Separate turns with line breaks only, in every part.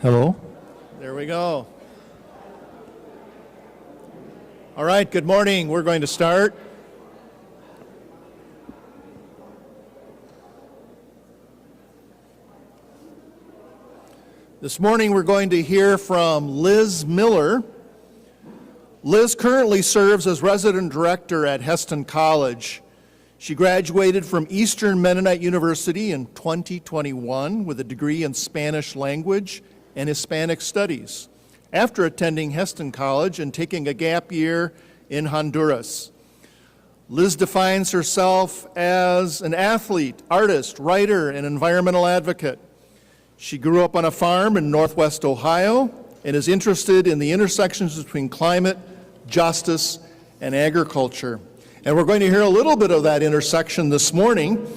Hello.
There we go. All right, good morning. We're going to start. This morning we're going to hear from Liz Miller. Liz currently serves as resident director at Heston College. She graduated from Eastern Mennonite University in 2021 with a degree in Spanish language and Hispanic studies, after attending Heston College and taking a gap year in Honduras. Liz defines herself as an athlete, artist, writer, and environmental advocate. She grew up on a farm in Northwest Ohio and is interested in the intersections between climate, justice, and agriculture. And we're going to hear a little bit of that intersection this morning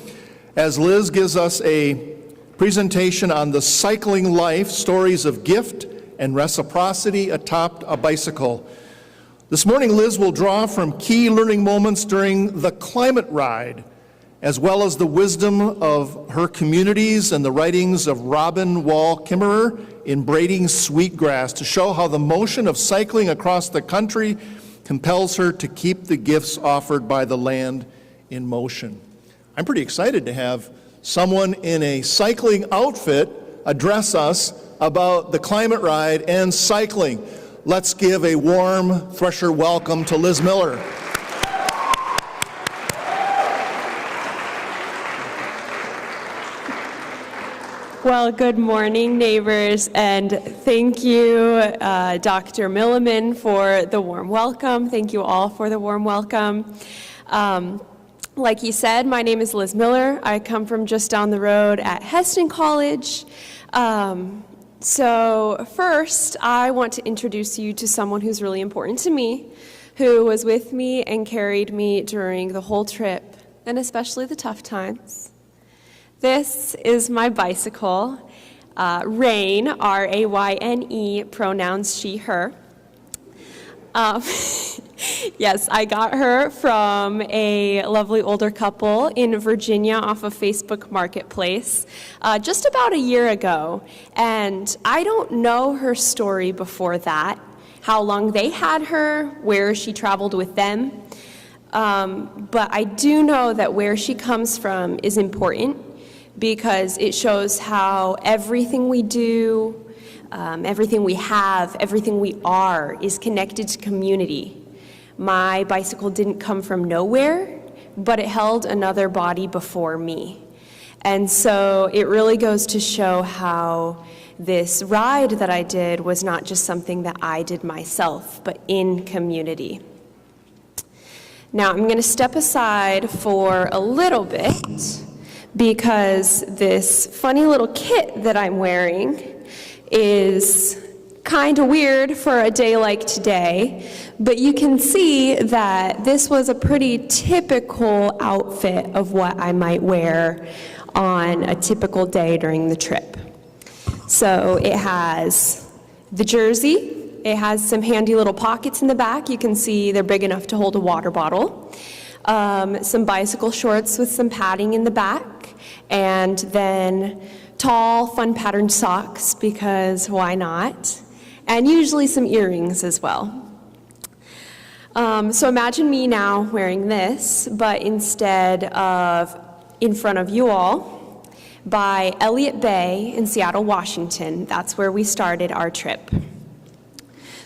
as Liz gives us a presentation on the cycling life, stories of gift and reciprocity atop a bicycle. This morning, Liz will draw from key learning moments during the climate ride, as well as the wisdom of her communities and the writings of Robin Wall Kimmerer in Braiding Sweetgrass to show how the motion of cycling across the country compels her to keep the gifts offered by the land in motion. I'm pretty excited to have someone in a cycling outfit address us about the climate ride and cycling. Let's give a warm Thresher welcome to Liz Miller.
Well, good morning, neighbors, and thank you, Dr. Milliman, for the warm welcome. Thank you all for the warm welcome. Like he said, my name is Liz Miller. I come from just down the road at Heston College. So first, I want to introduce you to someone who's really important to me, who was with me and carried me during the whole trip, and especially the tough times. This is my bicycle, Rain, R-A-Y-N-E, pronouns she, her. Yes, I got her from a lovely older couple in Virginia off of Facebook Marketplace just about a year ago. And I don't know her story before that, how long they had her, where she traveled with them. But I do know that where she comes from is important, because it shows how everything we do, everything we have, everything we are is connected to community. My bicycle didn't come from nowhere, but it held another body before me. And so it really goes to show how this ride that I did was not just something that I did myself, but in community. Now I'm going to step aside for a little bit, because this funny little kit that I'm wearing is kind of weird for a day like today, but you can see that this was a pretty typical outfit of what I might wear on a typical day during the trip. So it has the jersey, it has some handy little pockets in the back. You can see they're big enough to hold a water bottle. Some bicycle shorts with some padding in the back, and then tall, fun patterned socks, because why not? And usually some earrings as well. So imagine me now wearing this, but instead of in front of you all, by Elliott Bay in Seattle, Washington. That's where we started our trip.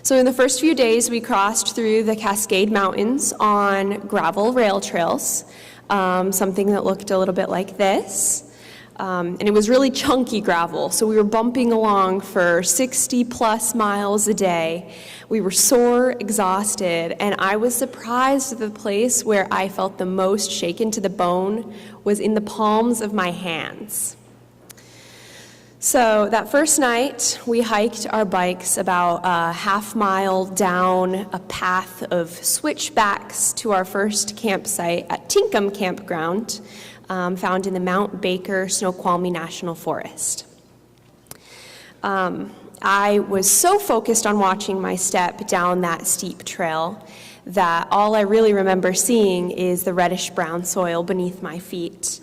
So in the first few days, we crossed through the Cascade Mountains on gravel rail trails, something that looked a little bit like this. And it was really chunky gravel, so we were bumping along for 60 plus miles a day. We were sore, exhausted, and I was surprised at the place where I felt the most shaken to the bone was in the palms of my hands. So that first night, we hiked our bikes about a half-mile down a path of switchbacks to our first campsite at Tinkham Campground, found in the Mount Baker Snoqualmie National Forest. I was so focused on watching my step down that steep trail that all I really remember seeing is the reddish-brown soil beneath my feet.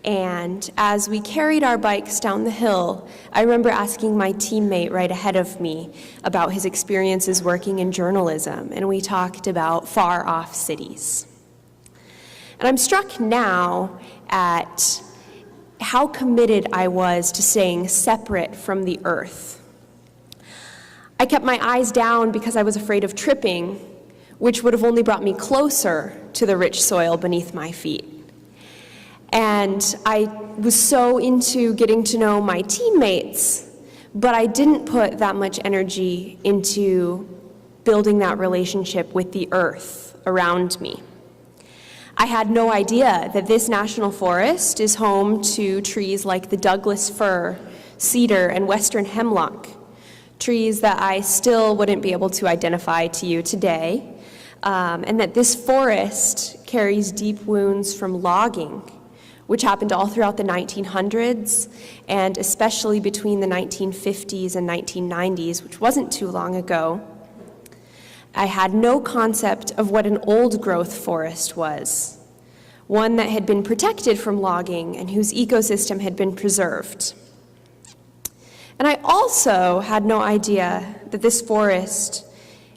And as we carried our bikes down the hill, I remember asking my teammate right ahead of me about his experiences working in journalism, and we talked about far-off cities. And I'm struck now at how committed I was to staying separate from the earth. I kept my eyes down because I was afraid of tripping, which would have only brought me closer to the rich soil beneath my feet. And I was so into getting to know my teammates, but I didn't put that much energy into building that relationship with the earth around me. I had no idea that this national forest is home to trees like the Douglas fir, cedar, and western hemlock, trees that I still wouldn't be able to identify to you today, and that this forest carries deep wounds from logging, which happened all throughout the 1900s, and especially between the 1950s and 1990s, which wasn't too long ago. I had no concept of what an old-growth forest was, one that had been protected from logging and whose ecosystem had been preserved. And I also had no idea that this forest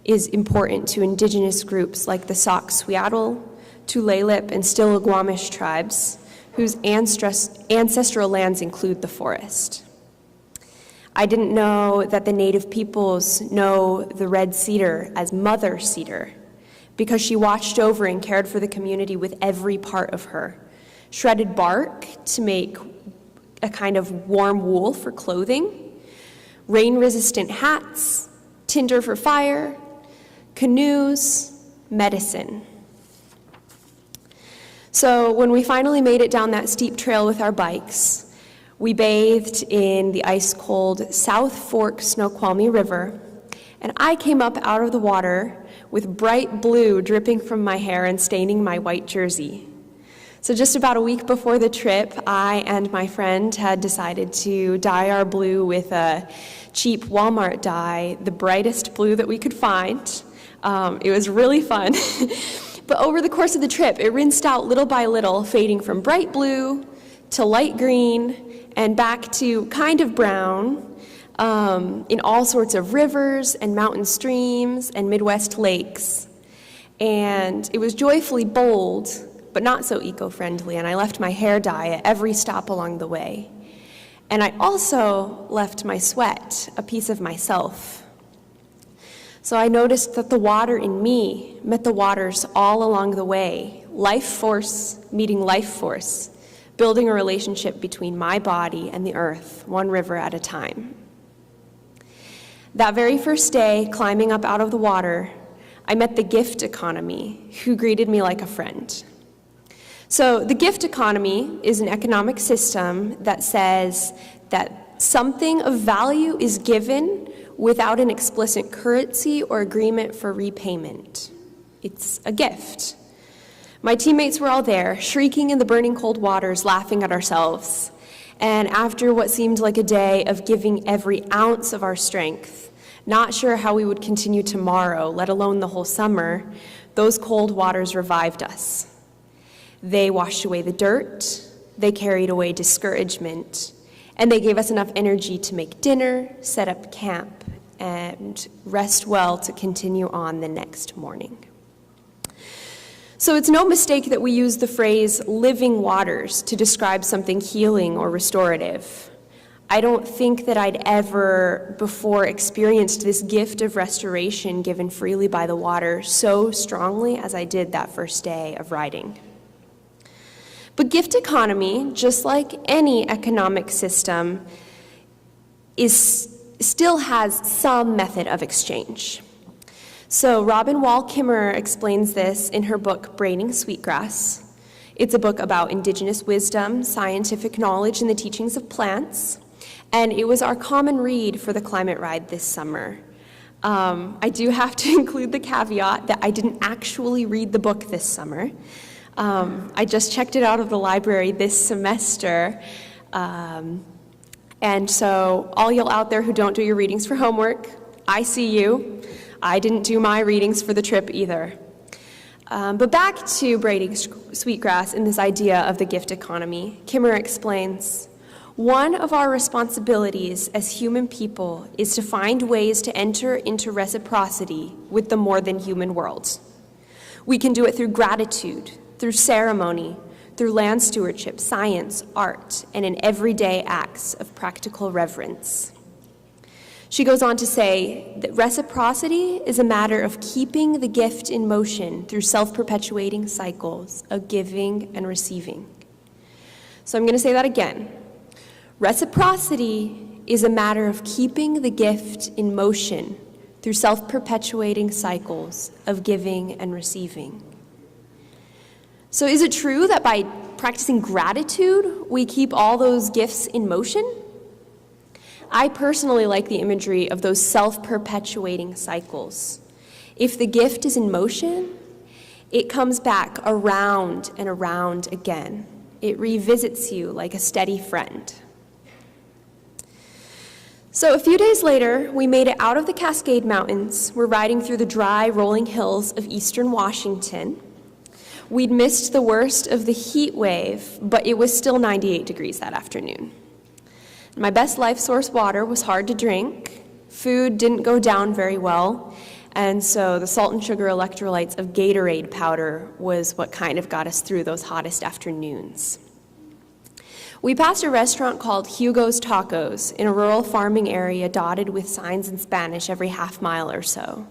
is important to indigenous groups like the Sauk-Suiattle, Tulalip, and Stillaguamish tribes, whose ancestral lands include the forest. I didn't know that the native peoples know the red cedar as Mother Cedar because she watched over and cared for the community with every part of her. Shredded bark to make a kind of warm wool for clothing, rain-resistant hats, tinder for fire, canoes, medicine. So when we finally made it down that steep trail with our bikes, we bathed in the ice-cold South Fork Snoqualmie River, and I came up out of the water with bright blue dripping from my hair and staining my white jersey. So just about a week before the trip, I and my friend had decided to dye our blue with a cheap Walmart dye, the brightest blue that we could find. It was really fun. But over the course of the trip, it rinsed out little by little, fading from bright blue to light green and back to kind of brown in all sorts of rivers and mountain streams and Midwest lakes. And it was joyfully bold, but not so eco-friendly, and I left my hair dye at every stop along the way. And I also left my sweat, a piece of myself. So I noticed that the water in me met the waters all along the way, life force meeting life force, building a relationship between my body and the earth, one river at a time. That very first day, climbing up out of the water, I met the gift economy, who greeted me like a friend. So the gift economy is an economic system that says that something of value is given without an explicit currency or agreement for repayment. It's a gift. My teammates were all there, shrieking in the burning cold waters, laughing at ourselves. And after what seemed like a day of giving every ounce of our strength, not sure how we would continue tomorrow, let alone the whole summer, those cold waters revived us. They washed away the dirt, they carried away discouragement, and they gave us enough energy to make dinner, set up camp, and rest well to continue on the next morning. So it's no mistake that we use the phrase living waters to describe something healing or restorative. I don't think that I'd ever before experienced this gift of restoration given freely by the water so strongly as I did that first day of riding. But gift economy, just like any economic system, still has some method of exchange. So Robin Wall Kimmerer explains this in her book, Braiding Sweetgrass. It's a book about indigenous wisdom, scientific knowledge, and the teachings of plants. And it was our common read for the climate ride this summer. I do have to include the caveat that I didn't actually read the book this summer. I just checked it out of the library this semester. And so all y'all out there who don't do your readings for homework, I see you. I didn't do my readings for the trip either. But back to braiding sweetgrass and this idea of the gift economy. Kimmer explains, one of our responsibilities as human people is to find ways to enter into reciprocity with the more than human world. We can do it through gratitude, through ceremony, through land stewardship, science, art, and in everyday acts of practical reverence. She goes on to say that reciprocity is a matter of keeping the gift in motion through self-perpetuating cycles of giving and receiving. So I'm going to say that again. Reciprocity is a matter of keeping the gift in motion through self-perpetuating cycles of giving and receiving. So is it true that by practicing gratitude, we keep all those gifts in motion? I personally like the imagery of those self-perpetuating cycles. If the gift is in motion, it comes back around and around again. It revisits you like a steady friend. So a few days later, we made it out of the Cascade Mountains. We're riding through the dry, rolling hills of eastern Washington. We'd missed the worst of the heat wave, but it was still 98 degrees that afternoon. My best life source water was hard to drink. Food didn't go down very well, and so the salt and sugar electrolytes of Gatorade powder was what kind of got us through those hottest afternoons. We passed a restaurant called Hugo's Tacos in a rural farming area dotted with signs in Spanish every half mile or so.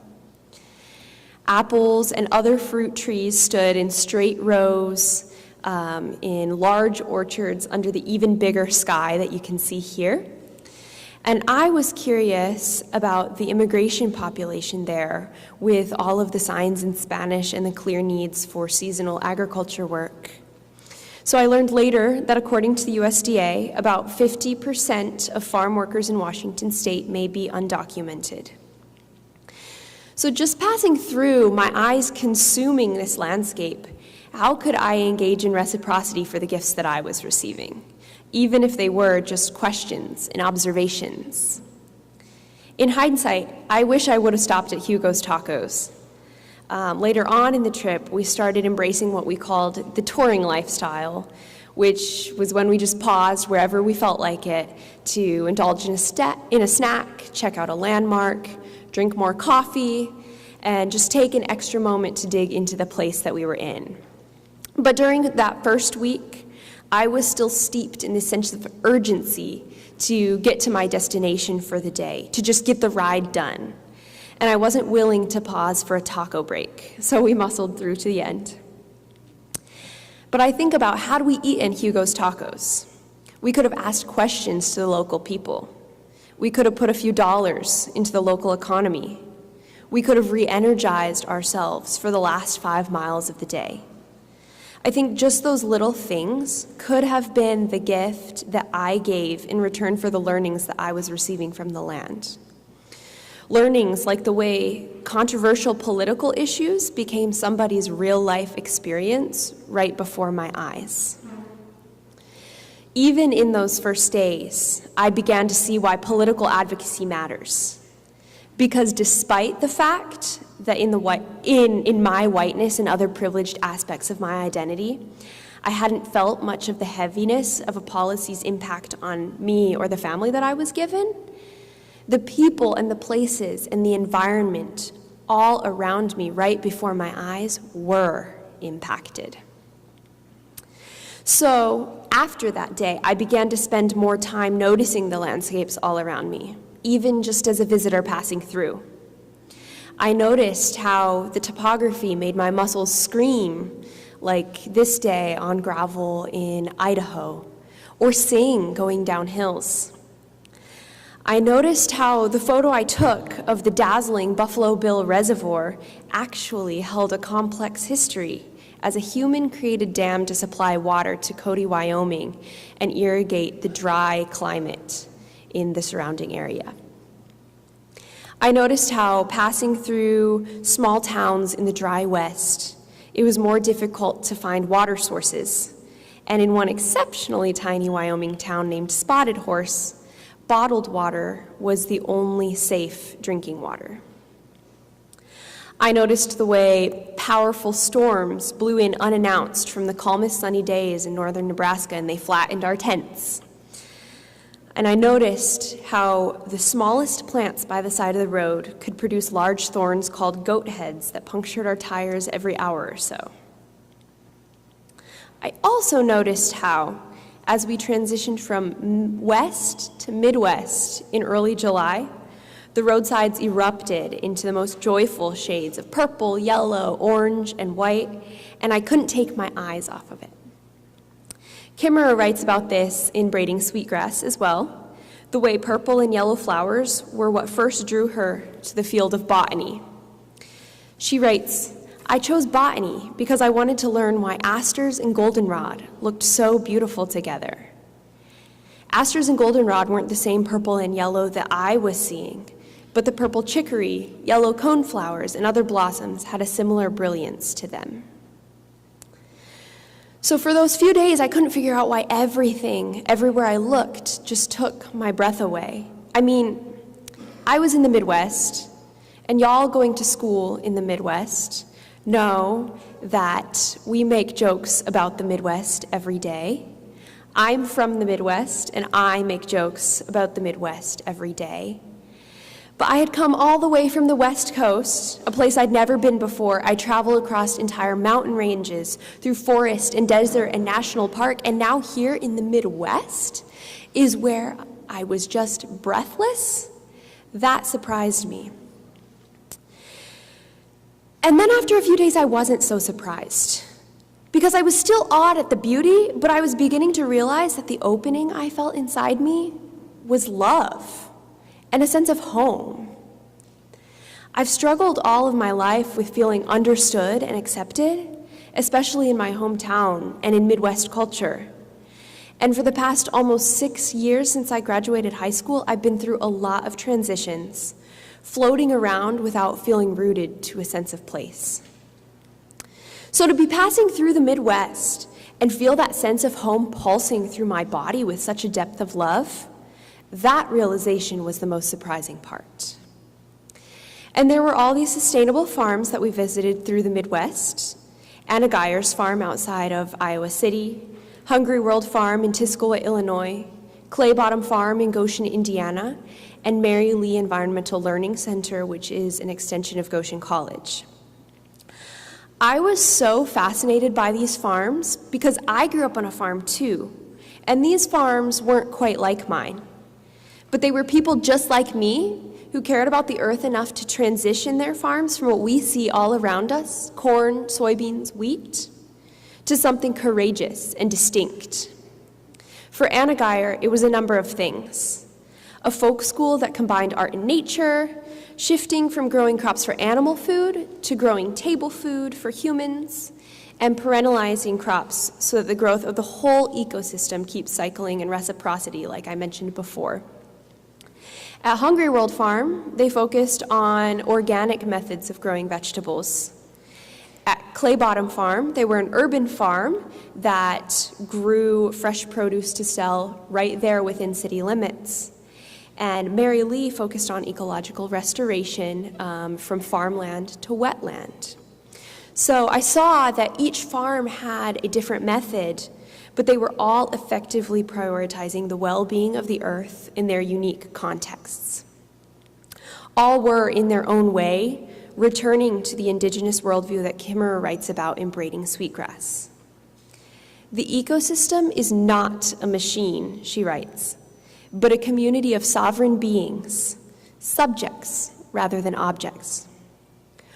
Apples and other fruit trees stood in straight rows in large orchards under the even bigger sky that you can see here. And I was curious about the immigration population there with all of the signs in Spanish and the clear needs for seasonal agriculture work. So I learned later that according to the USDA, about 50% of farm workers in Washington state may be undocumented. So just passing through, my eyes consuming this landscape, how could I engage in reciprocity for the gifts that I was receiving, even if they were just questions and observations? In hindsight, I wish I would have stopped at Hugo's Tacos. Later on in the trip, we started embracing what we called the touring lifestyle, which was when we just paused wherever we felt like it to indulge in a snack, check out a landmark, drink more coffee, and just take an extra moment to dig into the place that we were in. But during that first week, I was still steeped in this sense of urgency to get to my destination for the day, to just get the ride done. And I wasn't willing to pause for a taco break, so we muscled through to the end. But I think about, how do we eat in Hugo's Tacos? We could have asked questions to the local people. We could have put a few dollars into the local economy. We could have re-energized ourselves for the last 5 miles of the day. I think just those little things could have been the gift that I gave in return for the learnings that I was receiving from the land. Learnings like the way controversial political issues became somebody's real-life experience right before my eyes. Even in those first days, I began to see why political advocacy matters. Because despite the fact that in my whiteness and other privileged aspects of my identity, I hadn't felt much of the heaviness of a policy's impact on me or the family that I was given, the people and the places and the environment all around me right before my eyes were impacted. So after that day, I began to spend more time noticing the landscapes all around me, even just as a visitor passing through. I noticed how the topography made my muscles scream, like this day on gravel in Idaho, or sing going down hills. I noticed how the photo I took of the dazzling Buffalo Bill Reservoir actually held a complex history as a human-created dam to supply water to Cody, Wyoming, and irrigate the dry climate in the surrounding area. I noticed how passing through small towns in the dry West, it was more difficult to find water sources. And in one exceptionally tiny Wyoming town named Spotted Horse, bottled water was the only safe drinking water. I noticed the way powerful storms blew in unannounced from the calmest sunny days in northern Nebraska, and they flattened our tents. And I noticed how the smallest plants by the side of the road could produce large thorns called goat heads that punctured our tires every hour or so. I also noticed how, as we transitioned from west to Midwest in early July, the roadsides erupted into the most joyful shades of purple, yellow, orange, and white, and I couldn't take my eyes off of it. Kimmerer writes about this in Braiding Sweetgrass as well, the way purple and yellow flowers were what first drew her to the field of botany. She writes, "I chose botany because I wanted to learn why asters and goldenrod looked so beautiful together. Asters and goldenrod weren't the same purple and yellow that I was seeing, but the purple chicory, yellow coneflowers, and other blossoms had a similar brilliance to them." So for those few days, I couldn't figure out why everything, everywhere I looked, just took my breath away. I mean, I was in the Midwest, and y'all going to school in the Midwest know that we make jokes about the Midwest every day. I'm from the Midwest, and I make jokes about the Midwest every day. But I had come all the way from the West Coast, a place I'd never been before. I traveled across entire mountain ranges, through forest and desert and national park, and now here in the Midwest is where I was just breathless. That surprised me. And then after a few days, I wasn't so surprised, because I was still awed at the beauty, but I was beginning to realize that the opening I felt inside me was love and a sense of home. I've struggled all of my life with feeling understood and accepted, especially in my hometown and in Midwest culture. And for the past almost 6 years since I graduated high school, I've been through a lot of transitions, floating around without feeling rooted to a sense of place. So to be passing through the Midwest and feel that sense of home pulsing through my body with such a depth of love, that realization was the most surprising part. And there were all these sustainable farms that we visited through the Midwest: Anna Geyer's farm outside of Iowa City, Hungry World Farm in Tuscola, Illinois, Clay Bottom Farm in Goshen, Indiana, and Mary Lee Environmental Learning Center, which is an extension of Goshen College. I was so fascinated by these farms because I grew up on a farm too, and these farms weren't quite like mine. But they were people just like me who cared about the earth enough to transition their farms from what we see all around us, corn, soybeans, wheat, to something courageous and distinct. For Anna Geyer, it was a number of things: a folk school that combined art and nature, shifting from growing crops for animal food to growing table food for humans, and perennializing crops so that the growth of the whole ecosystem keeps cycling in reciprocity, like I mentioned before. At Hungry World Farm, they focused on organic methods of growing vegetables. At Clay Bottom Farm, they were an urban farm that grew fresh produce to sell right there within city limits. And Mary Lee focused on ecological restoration from farmland to wetland. So I saw that each farm had a different method, but they were all effectively prioritizing the well-being of the earth in their unique contexts. All were, in their own way, returning to the indigenous worldview that Kimmerer writes about in Braiding Sweetgrass. The ecosystem is not a machine, she writes, but a community of sovereign beings, subjects rather than objects.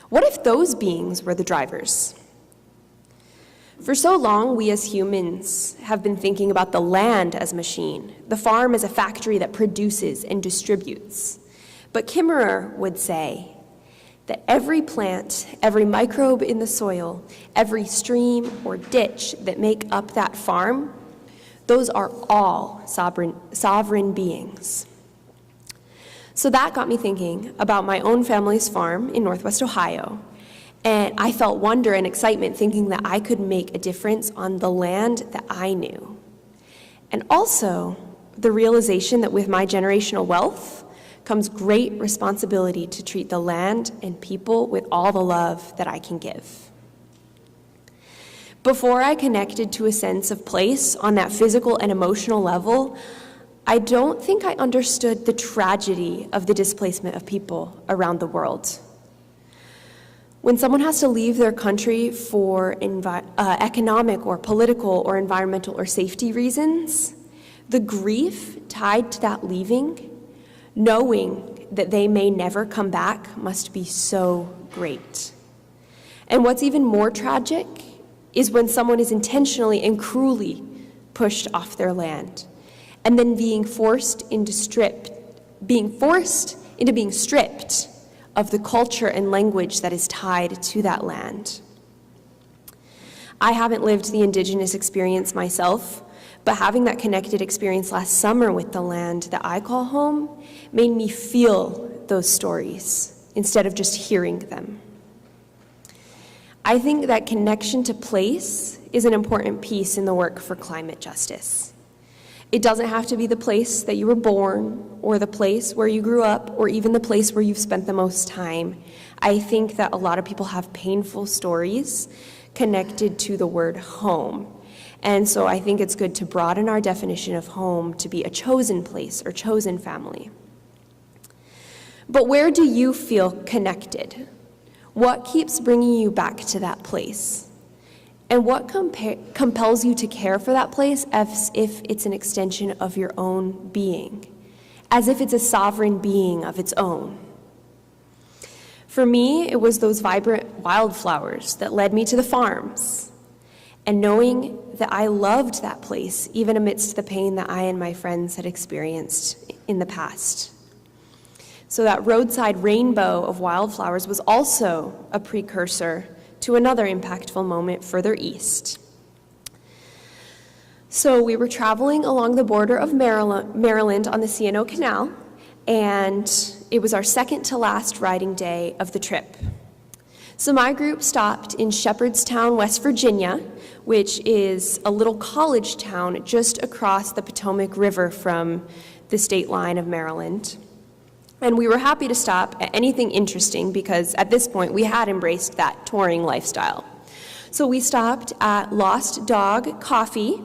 What if those beings were the drivers? For so long, we as humans have been thinking about the land as a machine, the farm as a factory that produces and distributes. But Kimmerer would say that every plant, every microbe in the soil, every stream or ditch that make up that farm, those are all sovereign beings. So that got me thinking about my own family's farm in Northwest Ohio. And I felt wonder and excitement thinking that I could make a difference on the land that I knew. And also the realization that with my generational wealth comes great responsibility to treat the land and people with all the love that I can give. Before I connected to a sense of place on that physical and emotional level, I don't think I understood the tragedy of the displacement of people around the world. When someone has to leave their country for economic or political or environmental or safety reasons, the grief tied to that leaving, knowing that they may never come back, must be so great. And what's even more tragic is when someone is intentionally and cruelly pushed off their land, and then being forced into being stripped of the culture and language that is tied to that land. I haven't lived the Indigenous experience myself, but having that connected experience last summer with the land that I call home made me feel those stories instead of just hearing them. I think that connection to place is an important piece in the work for climate justice. It doesn't have to be the place that you were born, or the place where you grew up, or even the place where you've spent the most time. I think that a lot of people have painful stories connected to the word home. And so I think it's good to broaden our definition of home to be a chosen place or chosen family. But where do you feel connected? What keeps bringing you back to that place? And what compels you to care for that place as if it's an extension of your own being, as if it's a sovereign being of its own? For me, it was those vibrant wildflowers that led me to the farms, and knowing that I loved that place, even amidst the pain that I and my friends had experienced in the past. So that roadside rainbow of wildflowers was also a precursor to another impactful moment further east. So we were traveling along the border of Maryland on the C&O Canal, and it was our second to last riding day of the trip. So my group stopped in Shepherdstown, West Virginia, which is a little college town just across the Potomac River from the state line of Maryland. And we were happy to stop at anything interesting because at this point we had embraced that touring lifestyle. So we stopped at Lost Dog Coffee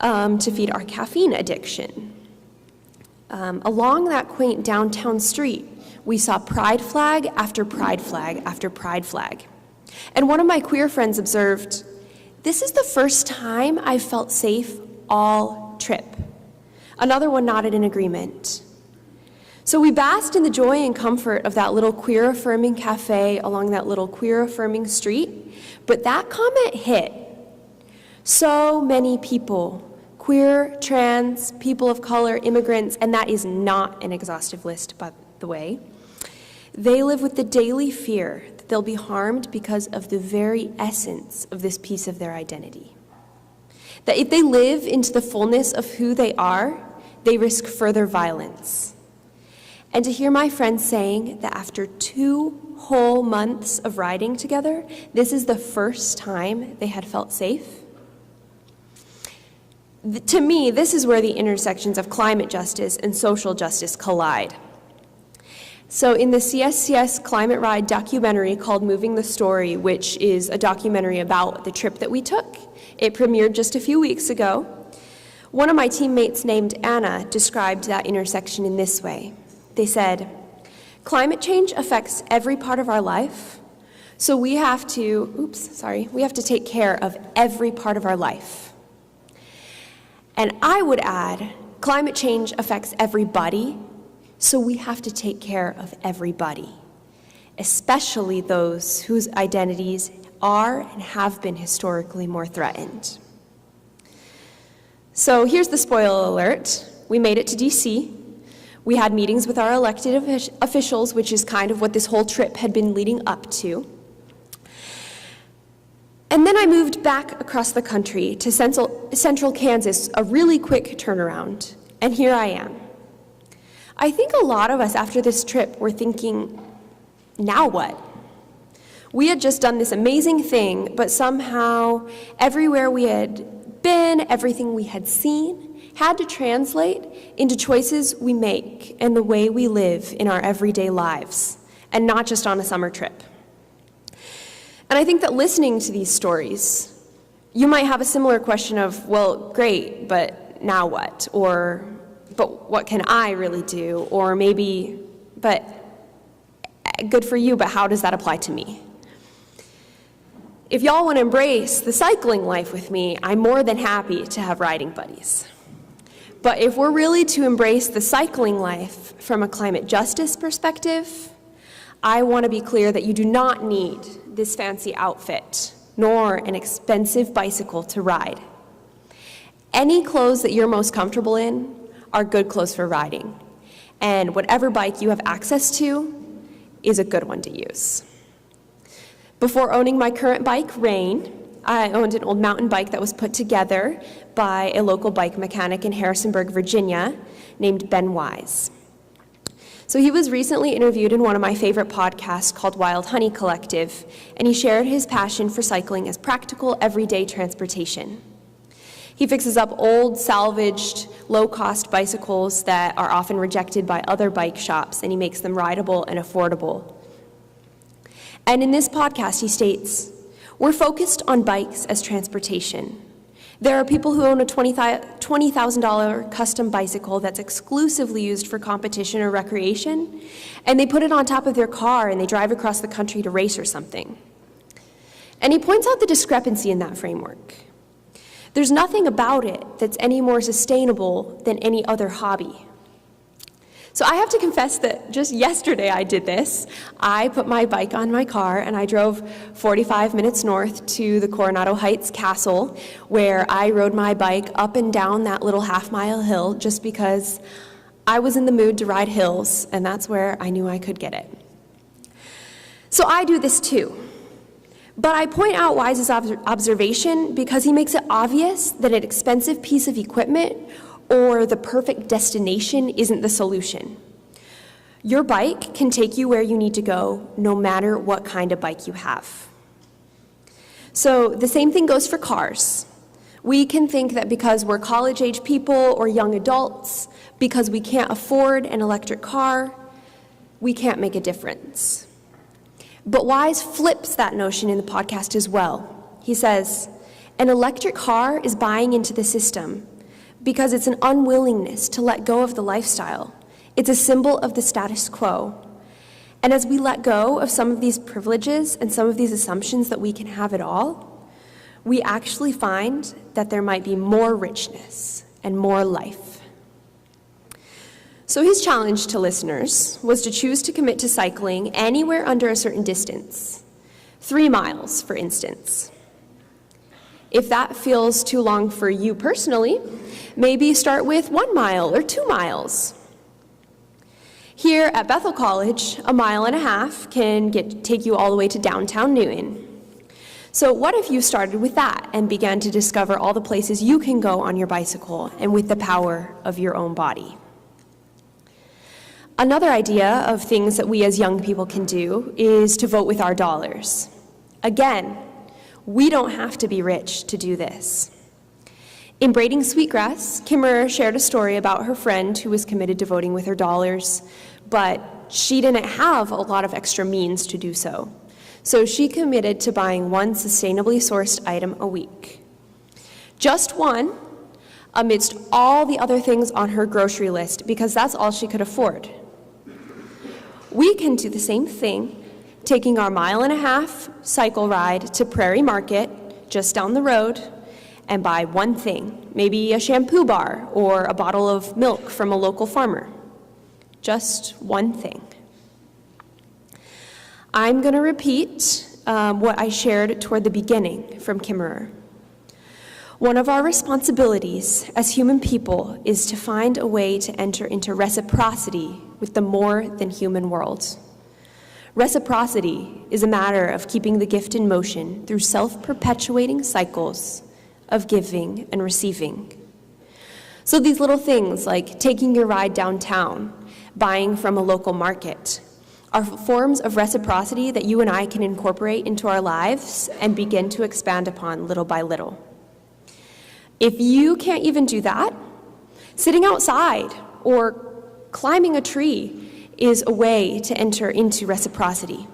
to feed our caffeine addiction. Along that quaint downtown street, we saw pride flag after pride flag after pride flag. And one of my queer friends observed, "This is the first time I've felt safe all trip." Another one nodded in agreement. So we basked in the joy and comfort of that little queer-affirming cafe along that little queer-affirming street, but that comment hit. So many people, queer, trans, people of color, immigrants, and that is not an exhaustive list, by the way, they live with the daily fear that they'll be harmed because of the very essence of this piece of their identity. That if they live into the fullness of who they are, they risk further violence. And to hear my friends saying that after 2 whole months of riding together, this is the first time they had felt safe. To me, this is where the intersections of climate justice and social justice collide. So in the CSCS Climate Ride documentary called Moving the Story, which is a documentary about the trip that we took, it premiered just a few weeks ago, one of my teammates named Anna described that intersection in this way. They said, "Climate change affects every part of our life, so we have to take care of every part of our life." And I would add, climate change affects everybody, so we have to take care of everybody, especially those whose identities are and have been historically more threatened. So here's the spoiler alert. We made it to DC. We had meetings with our elected officials, which is kind of what this whole trip had been leading up to. And then I moved back across the country to central Kansas, a really quick turnaround, and here I am. I think a lot of us after this trip were thinking, now what? We had just done this amazing thing, but somehow everywhere we had been, everything we had seen, had to translate into choices we make and the way we live in our everyday lives, and not just on a summer trip. And I think that listening to these stories, You might have a similar question of, well, great, but now what? Or, but what can I really do? Or maybe, but good for you, but how does that apply to me? If y'all want to embrace the cycling life with me, I'm more than happy to have riding buddies. But if we're really to embrace the cycling life from a climate justice perspective, I want to be clear that you do not need this fancy outfit, nor an expensive bicycle to ride. Any clothes that you're most comfortable in are good clothes for riding, and whatever bike you have access to is a good one to use. Before owning my current bike, Rain, I owned an old mountain bike that was put together by a local bike mechanic in Harrisonburg, Virginia, named Ben Wise. So he was recently interviewed in one of my favorite podcasts called Wild Honey Collective, and he shared his passion for cycling as practical, everyday transportation. He fixes up old, salvaged, low-cost bicycles that are often rejected by other bike shops, and he makes them rideable and affordable. And in this podcast, he states, we're focused on bikes as transportation. There are people who own a $20,000 custom bicycle that's exclusively used for competition or recreation, and they put it on top of their car and they drive across the country to race or something. And he points out the discrepancy in that framework. There's nothing about it that's any more sustainable than any other hobby. So I have to confess that just yesterday I did this. I put my bike on my car and I drove 45 minutes north to the Coronado Heights Castle, where I rode my bike up and down that little half-mile hill just because I was in the mood to ride hills, and that's where I knew I could get it. So I do this too. But I point out Wise's observation because he makes it obvious that an expensive piece of equipment or the perfect destination isn't the solution. Your bike can take you where you need to go, no matter what kind of bike you have. So the same thing goes for cars. We can think that because we're college-age people or young adults, because we can't afford an electric car, we can't make a difference. But Wise flips that notion in the podcast as well. He says, an electric car is buying into the system because it's an unwillingness to let go of the lifestyle. It's a symbol of the status quo. And as we let go of some of these privileges and some of these assumptions that we can have it all, we actually find that there might be more richness and more life. So his challenge to listeners was to choose to commit to cycling anywhere under a certain distance, 3 miles, for instance. If that feels too long for you personally, maybe start with 1 mile or 2 miles. Here at Bethel College, 1.5 miles can take you all the way to downtown Newton. So what if you started with that and began to discover all the places you can go on your bicycle and with the power of your own body? Another idea of things that we as young people can do is to vote with our dollars. Again, we don't have to be rich to do this. In Braiding Sweetgrass, Kimmerer shared a story about her friend who was committed to voting with her dollars, but she didn't have a lot of extra means to do so. So she committed to buying 1 sustainably sourced item a week. Just one, amidst all the other things on her grocery list, because that's all she could afford. We can do the same thing, taking our 1.5 mile cycle ride to Prairie Market, just down the road, and buy one thing, maybe a shampoo bar or a bottle of milk from a local farmer. Just one thing. I'm going to repeat what I shared toward the beginning from Kimmerer. One of our responsibilities as human people is to find a way to enter into reciprocity with the more than human world. Reciprocity is a matter of keeping the gift in motion through self-perpetuating cycles of giving and receiving. So these little things like taking your ride downtown, buying from a local market, are forms of reciprocity that you and I can incorporate into our lives and begin to expand upon little by little. If you can't even do that, sitting outside or climbing a tree is a way to enter into reciprocity.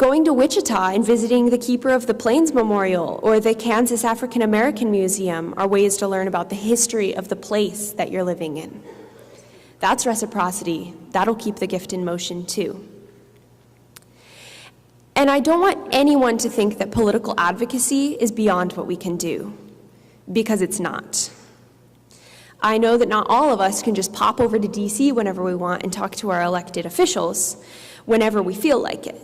Going to Wichita and visiting the Keeper of the Plains Memorial or the Kansas African American Museum are ways to learn about the history of the place that you're living in. That's reciprocity. That'll keep the gift in motion too. And I don't want anyone to think that political advocacy is beyond what we can do, because it's not. I know that not all of us can just pop over to DC whenever we want and talk to our elected officials whenever we feel like it.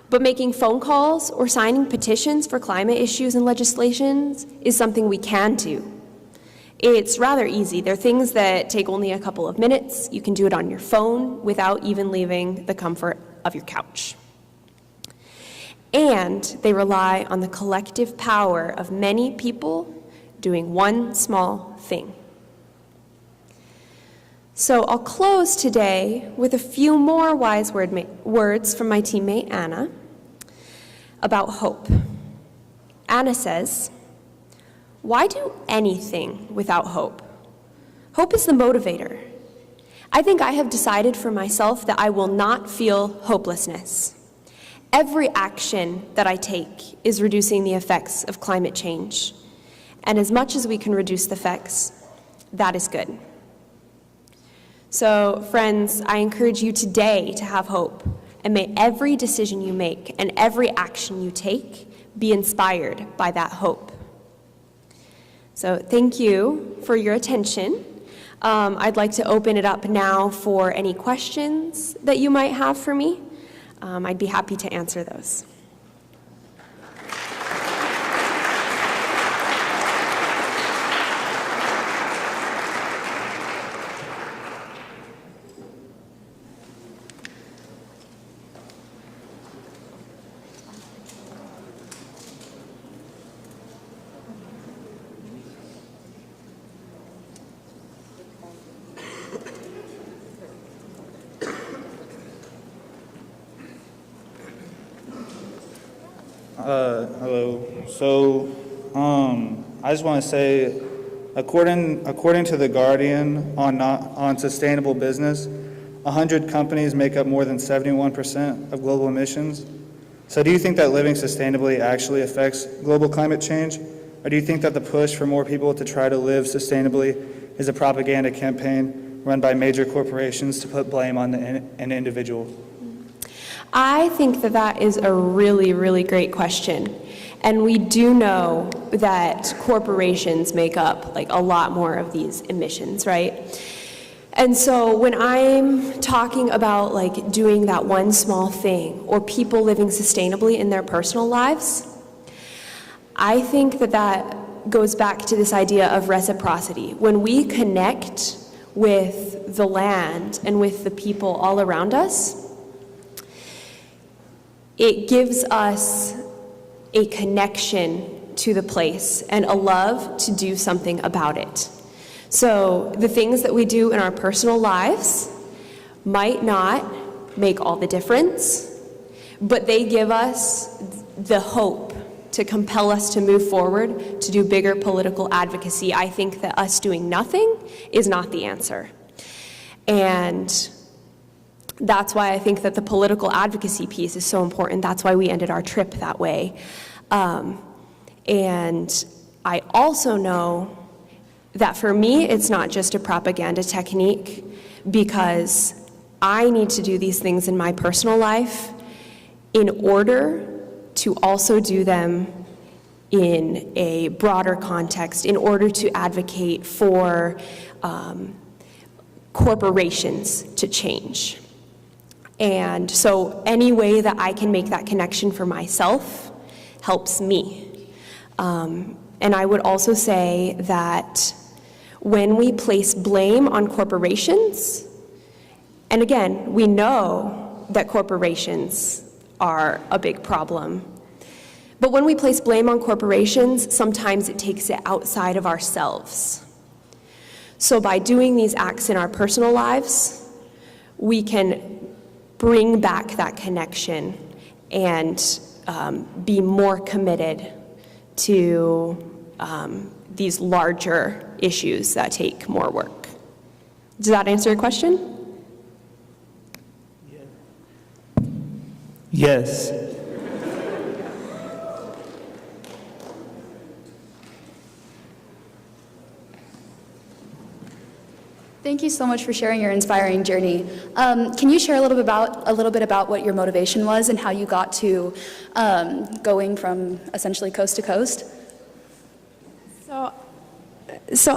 But making phone calls or signing petitions for climate issues and legislations is something we can do. It's rather easy. They're things that take only a couple of minutes. You can do it on your phone without even leaving the comfort of your couch. And they rely on the collective power of many people doing one small thing. So I'll close today with a few more wise words from my teammate Anna about hope. Anna says, "Why do anything without hope? Hope is the motivator. I think I have decided for myself that I will not feel hopelessness. Every action that I take is reducing the effects of climate change. And as much as we can reduce the effects, that is good." So, friends, I encourage you today to have hope, and may every decision you make and every action you take be inspired by that hope. So, thank you for your attention. I'd like to open it up now for any questions that you might have for me. I'd be happy to answer those.
Hello. So, I just want to say, according to The Guardian on sustainable business, 100 companies make up more than 71% of global emissions. So do you think that living sustainably actually affects global climate change? Or do you think that the push for more people to try to live sustainably is a propaganda campaign run by major corporations to put blame on an individual?
I think that that is a really, really great question. And we do know that corporations make up like a lot more of these emissions, right? And so when I'm talking about like doing that one small thing or people living sustainably in their personal lives, I think that that goes back to this idea of reciprocity. When we connect with the land and with the people all around us, it gives us a connection to the place and a love to do something about it. So the things that we do in our personal lives might not make all the difference, but they give us the hope to compel us to move forward, to do bigger political advocacy. I think that us doing nothing is not the answer. And that's why I think that the political advocacy piece is so important. That's why we ended our trip that way. And I also know that for me, it's not just a propaganda technique, because I need to do these things in my personal life in order to also do them in a broader context, in order to advocate for corporations to change. And so any way that I can make that connection for myself helps me. And I would also say that when we place blame on corporations, and again, we know that corporations are a big problem, but when we place blame on corporations, sometimes it takes it outside of ourselves. So by doing these acts in our personal lives, we can bring back that connection and be more committed to these larger issues that take more work. Does that answer your question?
Yes.
Thank you so much for sharing your inspiring journey. Can you share a little bit about what your motivation was and how you got to going from essentially coast to coast?
So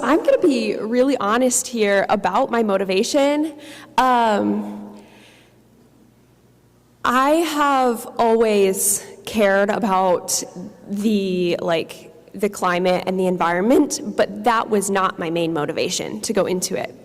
I'm going to be really honest here about my motivation. I have always cared about the climate and the environment, but that was not my main motivation to go into it.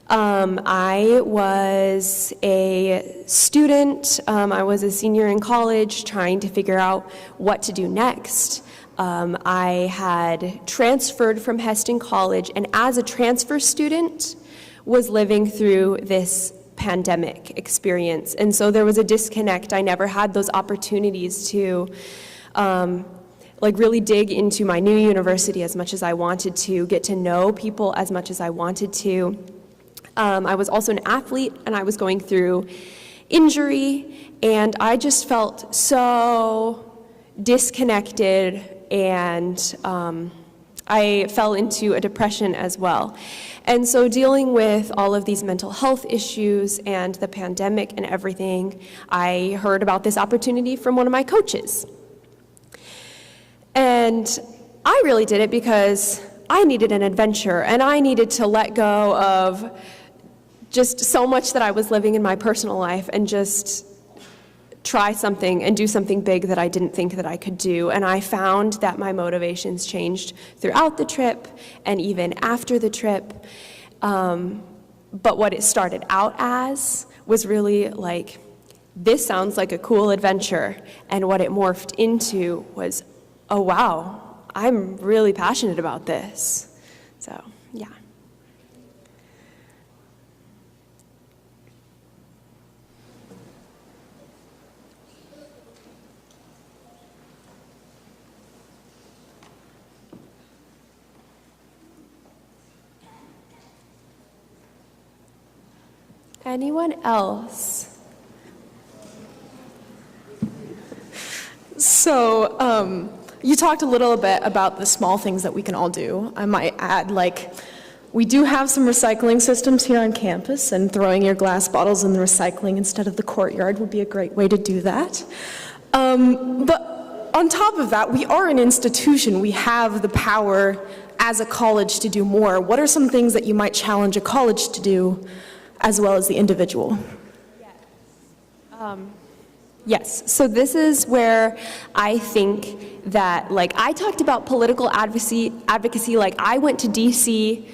I was a student. I was a senior in college trying to figure out what to do next. I had transferred from Heston College, and as a transfer student, was living through this pandemic experience. And so there was a disconnect. I never had those opportunities to really dig into my new university as much as I wanted to, get to know people as much as I wanted to. I was also an athlete, and I was going through injury, and I just felt so disconnected, and I fell into a depression as well. And so dealing with all of these mental health issues and the pandemic and everything, I heard about this opportunity from one of my coaches. And I really did it because I needed an adventure, and I needed to let go of just so much that I was living in my personal life and just try something and do something big that I didn't think that I could do. And I found that my motivations changed throughout the trip and even after the trip. But what it started out as was really like, this sounds like a cool adventure. And what it morphed into was, oh wow, I'm really passionate about this. So, yeah. Anyone else?
So, you talked a little bit about the small things that we can all do. I might add, we do have some recycling systems here on campus, and throwing your glass bottles in the recycling instead of the courtyard would be a great way to do that. But on top of that, we are an institution. We have the power as a college to do more. What are some things that you might challenge a college to do, as well as the individual?
Yes, so this is where I think that, I talked about political advocacy, I went to DC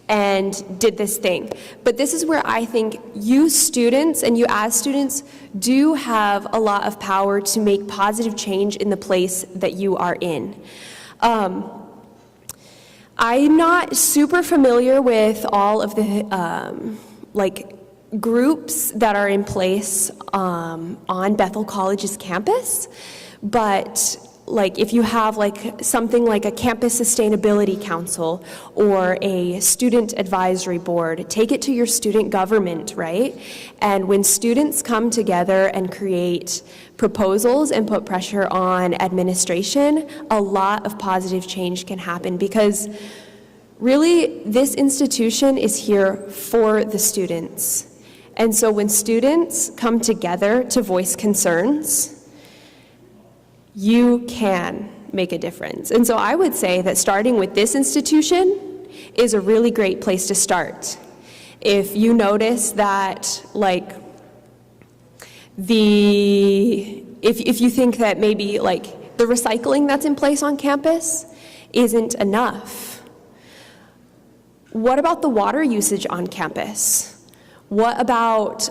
and did this thing. But this is where I think you students, and you as students, do have a lot of power to make positive change in the place that you are in. I'm not super familiar with all of the, groups that are in place on Bethel College's campus, but if you have something like a campus sustainability council or a student advisory board, take it to your student government, right? And when students come together and create proposals and put pressure on administration, a lot of positive change can happen, because really this institution is here for the students. And so when students come together to voice concerns, you can make a difference. And so I would say that starting with this institution is a really great place to start. If you notice that, if you think that maybe the recycling that's in place on campus isn't enough, what about the water usage on campus? What about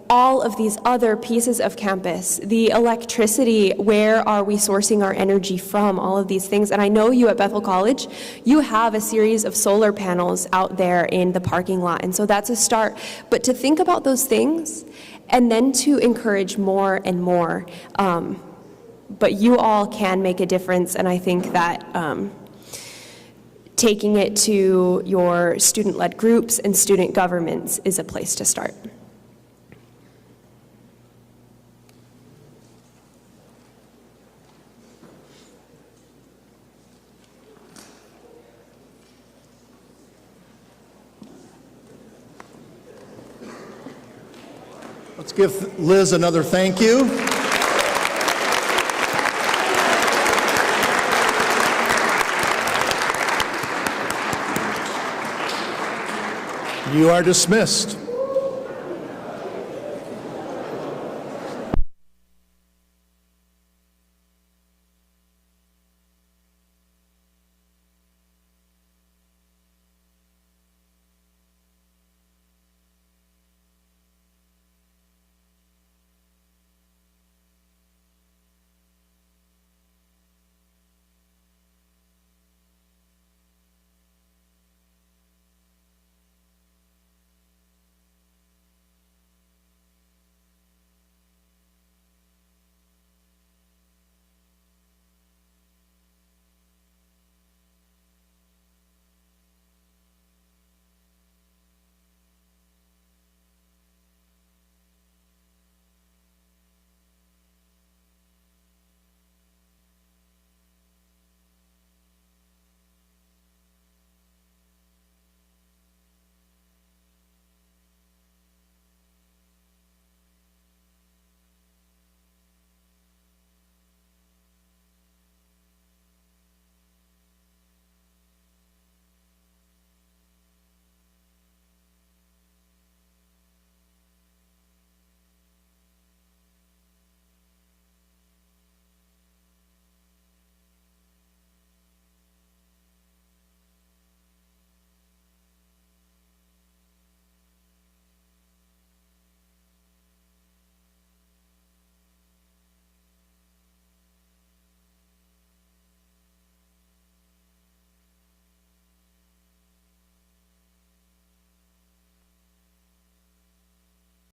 all of these other pieces of campus? The electricity, where are we sourcing our energy from? All of these things. And I know you at Bethel College, you have a series of solar panels out there in the parking lot. And so that's a start. But to think about those things and then to encourage more and more. But you all can make a difference. And I think that taking it to your student-led groups and student governments is a place to start.
Let's give Liz another thank you. You are dismissed.